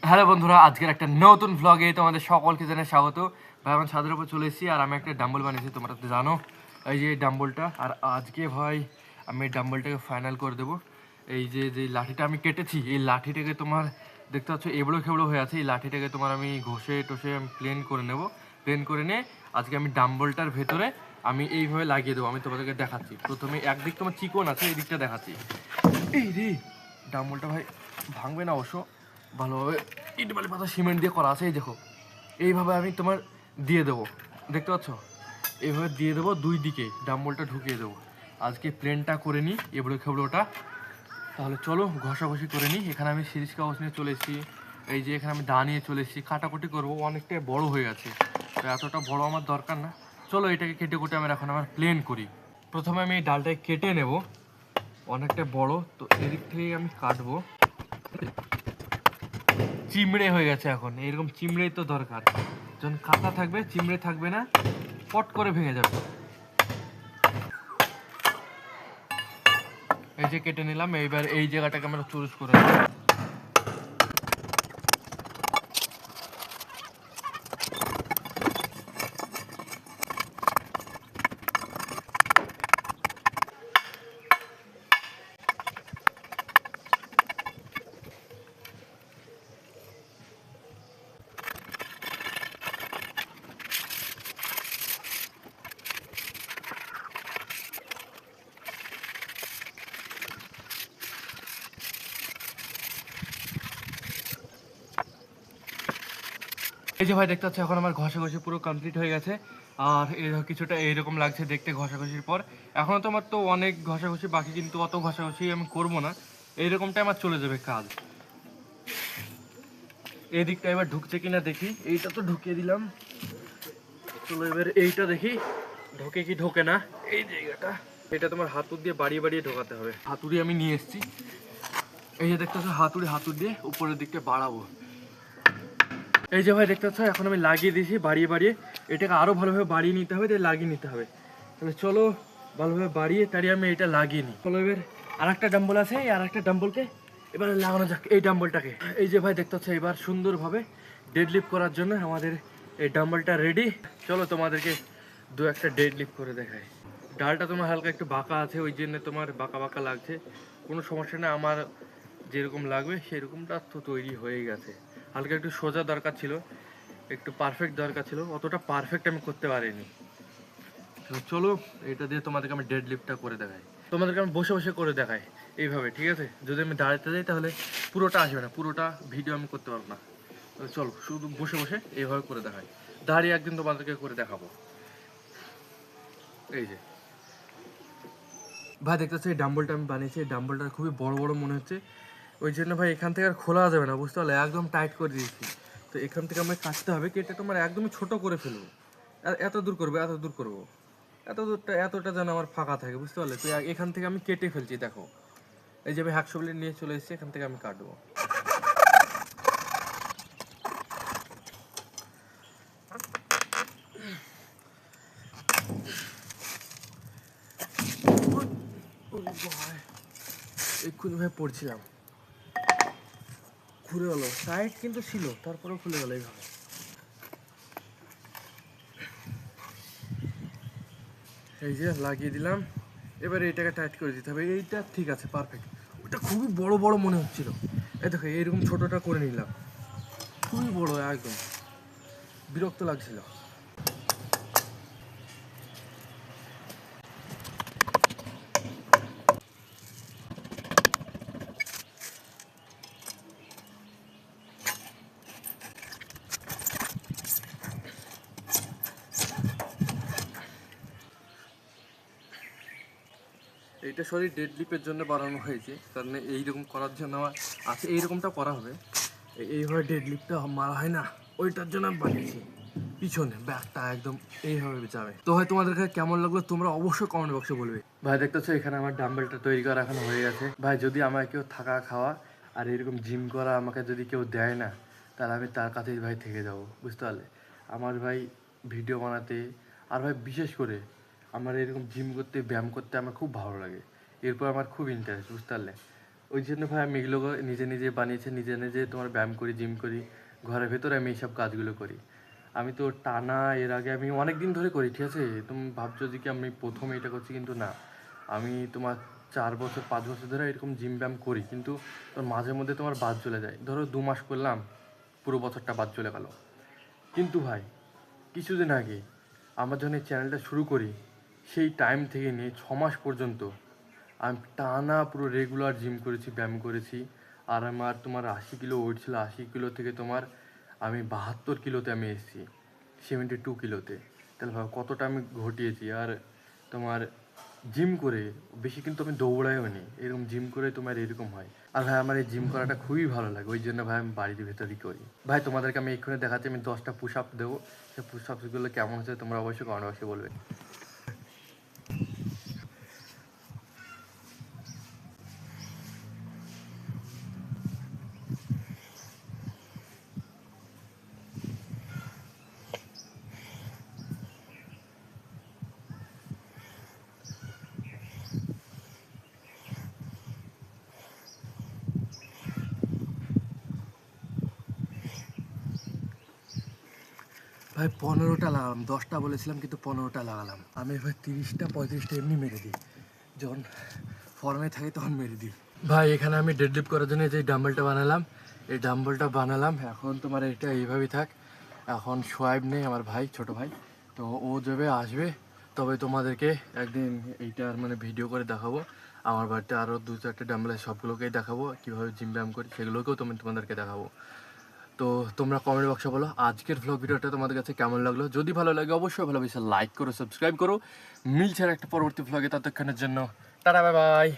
Hello বন্ধুরা, আজকের একটা নতুন ভ্লগে তোমাদের সকলকে জানাই স্বাগত। ভাই আমি ছাদের উপর চলে এসেছি আর আমি একটা ডাম্বল বানিয়েছি, তোমরা তো জানো এই যে ডাম্বলটা। আর আজকে ভাই আমি এই ডাম্বলটাকে ফাইনাল করে দেবো। এই যে যে লাঠিটা আমি কেটেছি, এই লাঠিটাকে তোমার দেখতে পাচ্ছ এবড়ো খেবড়ো হয়ে আছে, এই লাঠিটাকে তোমার আমি ঘষে টষে আমি প্লেন করে নেব। প্লেন করে নিয়ে আজকে আমি ডাম্বলটার ভেতরে আমি এইভাবে লাগিয়ে দেবো। আমি তোমাদেরকে দেখাচ্ছি। প্রথমে একদিক তোমার চিকন আছে, এই দিকটা দেখাচ্ছি। এই রে ডাম্বলটা ভাই ভাঙবে না অবশ্য, ভালোভাবে ইট বালি পাতা সিমেন্ট দিয়ে করা আছে। এই দেখো এইভাবে আমি তোমার দিয়ে দেবো, দেখতে পাচ্ছ? এইভাবে দিয়ে দেবো, দুই দিকে ডাম্বলটা ঢুকিয়ে দেবো। আজকে প্লেনটা করে নিই এবড়ো খেবড়োটা। তাহলে চলো ঘষাঘষি করে নিই। এখানে আমি সিরিজ কাগজ নিয়ে চলে এসেছি। এই যে এখানে আমি দা নিয়ে চলে এসেছি, কাটাকুটি করবো। অনেকটাই বড় হয়ে গেছে, তো এতটা বড় আমার দরকার না। চলো এটাকে কেটে কুটে আমি এখন আমার প্লেন করি। প্রথমে আমি এই ডালটাকে কেটে নেব, অনেকটা বড় তো এদিক থেকে আমি কাটবো। চিমড়ে হয়ে গেছে, এখন এরকম চিমড়েই তো দরকার। যখন কাঁচা থাকবে চিমড়ে থাকবে না, পট করে ভেঙে যাবে। এই যে কেটে নিলাম, এইবার এই জায়গাটাকে আমরা চুরুস করে নেব। এই যে ভাই দেখতে পাচ্ছ এখন আমার ঘষাঘষি পুরো কমপ্লিট হয়ে গেছে। আর কিছুটা এইরকম লাগছে দেখতে ঘষাঘষির পর। এখনও তো আমার তো অনেক ঘষাঘষি বাকি, কিন্তু অত ঘষাঘষি আমি করবো না, এইরকমটা আমার চলে যাবে কাজ। এই দিকটা এবার ঢুকছে কিনা দেখি। এইটা তো ঢুকিয়ে দিলাম, চলো এবার এইটা দেখি ঢোকে কি ঢোকে না। এই জায়গাটা এটা তোমার হাতুড় দিয়ে বাড়িয়ে বাড়িয়ে ঢোকাতে হবে। হাতুড়ি আমি নিয়ে এসেছি, এই যে দেখতে পাচ্ছ হাতুড়ি দিয়ে উপরের দিকটা বাড়াবো। এই যে ভাই দেখতে পাচ্ছ এখন আমি লাগিয়ে দিয়েছি বাড়িয়ে বাড়িয়ে। এটাকে আরও ভালোভাবে বাড়িয়ে নিতে হবে, তাই লাগিয়ে নিতে হবে। তাহলে চলো ভালোভাবে বাড়িয়ে তাড়িয়ে আমি এটা লাগিয়ে নিই। চলো এবার আর একটা ডাম্বল আছে, এই আর একটা ডাম্বলকে এবার লাগানো যাক, এই ডাম্বলটাকে। এই যে ভাই দেখতে পাচ্ছ এবার সুন্দরভাবে ডেডলিফট করার জন্য আমাদের এই ডাম্বলটা রেডি। চলো তোমাদেরকে দু একটা ডেডলিফট করে দেখাই। ডালটা তোমার হালকা একটু বাঁকা আছে, ওই জন্য তোমার বাঁকা বাঁকা লাগছে। কোনো সমস্যা না, আমার যেরকম লাগবে সেরকমটা তো তৈরি হয়ে গেছে। হালকা একটু সোজা দরকার ছিল, একটু পারফেক্ট দরকার ছিল, অতটা পারফেক্ট আমি করতে পারিনি। তো চলো এটা দিয়ে তোমাদেরকে আমি ডেড লিফটটা করে দেখাই। তোমাদেরকে আমি বসে বসে করে দেখাই এইভাবে, ঠিক আছে? যদি আমি দাঁড়াতে যাই তাহলে পুরোটা আসবে না, পুরোটা ভিডিও আমি করতে পারবো না। তো চলো শুধু বসে বসে এইভাবে করে দেখাই। দাঁড়িয়ে একদিন তোমাদেরকে করে দেখাবো। এই যে ভাই দেখতেছো এই ডাম্বলটা আমি বানিয়েছি, এই ডাম্বলটা খুবই বড় বড় মনে হচ্ছে, ওই জন্য ভাই এখান থেকে আর খোলা যাবে না, বুঝতে পারলে? একদম টাইট করে দিয়েছি। তো এখান থেকে আমরা কাটতে হবে, কেটে তোমার একদমই ছোট করে ফেলবো। আর এত দূর করবো, এত দূর করবো, এত দূরটা এতটা যেন আমার ফাঁকা থাকে, বুঝতে পারলে? তো এখান থেকে আমি কেটে ফেলছি, দেখো এই যে আমি হ্যাকশো ব্লেড নিয়ে চলে এসেছি, এখান থেকে আমি কাটবো। এক্ষুনি ভাই পড়ছিলাম, খুলে গেল। টাইট কিন্তু ছিল, তারপরেও খুলে গেল এইভাবে। এই যে লাগিয়ে দিলাম, এবারে এটাকে টাইট করে দিতে হবে। এইটা ঠিক আছে, পারফেক্ট। ওটা খুবই বড় বড় মনে হচ্ছিল, এই দেখো এইরকম ছোটটা করে নিলাম, খুবই বড়, একদম বিরক্ত লাগছিল। এইটা শরীর ডেড লিফের জন্য বানানো হয়েছে, কারণ এইরকম করার জন্য আমার আছে, এইরকমটা করা হবে। এইভাবে ডেড লিফটটা মারা হয় না, ওইটার জন্য আমি বানিয়েছি। পিছনে ব্যাগটা একদম এইভাবে যাবে। তো ভাই তোমাদের কাছে কেমন লাগলো তোমরা অবশ্যই কমেন্ট বক্সে বলবে। ভাই দেখতেছো এখানে আমার ডাম্বেলটা তৈরি করা এখন হয়ে গেছে। ভাই যদি আমাকে কেউ থাকা খাওয়া আর এরকম জিম করা আমাকে যদি কেউ দেয় না, তাহলে আমি তার কাছেই ভাই থেকে যাবো, বুঝতে পারলে? আমার ভাই ভিডিও বানাতে আর ভাই বিশেষ করে আমার এরকম জিম করতে ব্যায়াম করতে আমার খুব ভালো লাগে, এরপর আমার খুব ইন্টারেস্ট, বুঝতে পারলে? ওই জন্য ভাই আমি এগুলো নিজে নিজে বানিয়েছি, নিজে নিজে তোমার ব্যায়াম করি, জিম করি, ঘরের ভেতরে আমি এইসব কাজগুলো করি। আমি তো টানা এর আগে আমি অনেক দিন ধরে করি, ঠিক আছে? তুমি ভাবছো যে কি আমি প্রথমে এটা করছি, কিন্তু না। আমি তোমার 4 বছর 5 বছর ধরে এরকম জিম ব্যায়াম করি, কিন্তু তোর মাঝে মধ্যে তোমার বাদ চলে যায়। ধরো 2 মাস করলাম, পুরো বছরটা বাদ চলে গেল। কিন্তু ভাই কিছুদিন আগে আমার যখন এই চ্যানেলটা শুরু করি, সেই টাইম থেকে নিয়ে 6 মাস পর্যন্ত আমি টানা পুরো রেগুলার জিম করেছি, ব্যায়াম করেছি। আর আমার তোমার 80 কিলো ওয়েট ছিল, 80 কিলো থেকে তোমার আমি 72 কিলোতে আমি এসেছি, 72 কিলোতে। তাহলে ভাব কতটা আমি ঘটিয়েছি। আর তোমার জিম করে বেশি কিন্তু আমি দৌড়াইও নি, এরকম জিম করে তোমার এরকম হয়। আর ভাই আমার এই জিম করাটা খুবই ভালো লাগে, ওই জন্য ভাই আমি বাড়ির ভেতরই করি। ভাই তোমাদেরকে আমি এক্ষুনি দেখাচ্ছি, আমি 10টা পুশ আপ দেবো। সেই পুশ আপসগুলো কেমন হচ্ছে তোমরা অবশ্যই কমেন্ট বক্সে বলবে। ভাই 15টা লাগালাম, 10টা বলেছিলাম কিন্তু 15টা লাগালাম। আমি ভাই 30টা 35টা এমনি মেরে দিই, যখন ফর্মে থাকি তখন মেরে দিই। ভাই এখানে আমি ডেডলিফট করার জন্য যে ডাম্বেলটা বানালাম, এই ডাম্বেলটা বানালাম। এখন তোমার এটা এইভাবেই থাক। এখন সোয়াইব নেই আমার ভাই, ছোট ভাই, তো ও যাবে আসবে, তবে তোমাদেরকে একদিন এইটার মানে ভিডিও করে দেখাবো। আমার বাড়িতে আরও 2-4টা ডাম্বেল আছে, সবগুলোকেই দেখাবো কীভাবে জিম ব্যায়াম করি, সেগুলোকেও তোমাদেরকে দেখাবো। তো তোমরা কমেন্ট বক্সে বলো আজকের ভ্লগ ভিডিওটা তোমাদের কাছে কেমন লাগলো। যদি ভালো লাগে অবশ্যই ভালোবেসে লাইক করো, সাবস্ক্রাইব করো। মিলছে আর একটা পরবর্তী ভ্লগে, ততক্ষণের জন্য টাটা, বাই বাই।